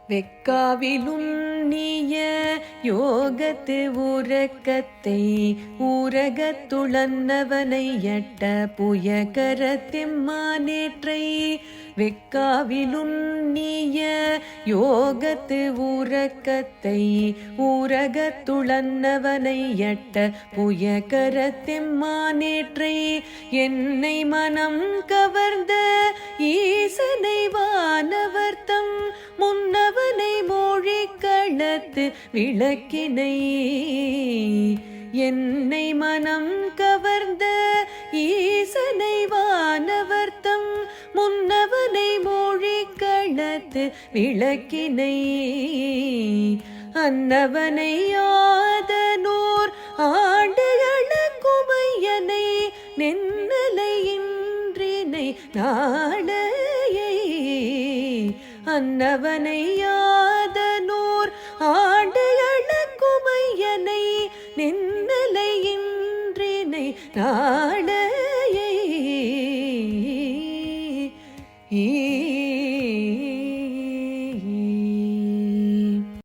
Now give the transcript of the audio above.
வெக்காவிலுன்னிய யோகத்து உறக்கத்தை ஊரகத்துளன்னவனை எட்ட புயகரத்திம்மானேற்றை வெக்காவிலுன்னிய யோகத்து உறக்கத்தை ஊரகத்துளன்னவனை எட்ட புயகரத்திம்மானேற்றை என்னை மனம் கவர்ந்த ஈசனை வானவர்த்தம் முன்னவனை மொழிக்களத்து விளக்கினை என்னை மனம் கவர்ந்த ஈசனை வானவர்த்தம் முன்னவனை மொழிக்களத்து விளக்கினை அன்னவனை ஆதனூர் ஆண்டுகள குமையனை நென்னலையின்றினை நாளையை அன்னவனை யாதனூர் ஆண்டுகள குமையனை நின்னலையின்றினை நாளையை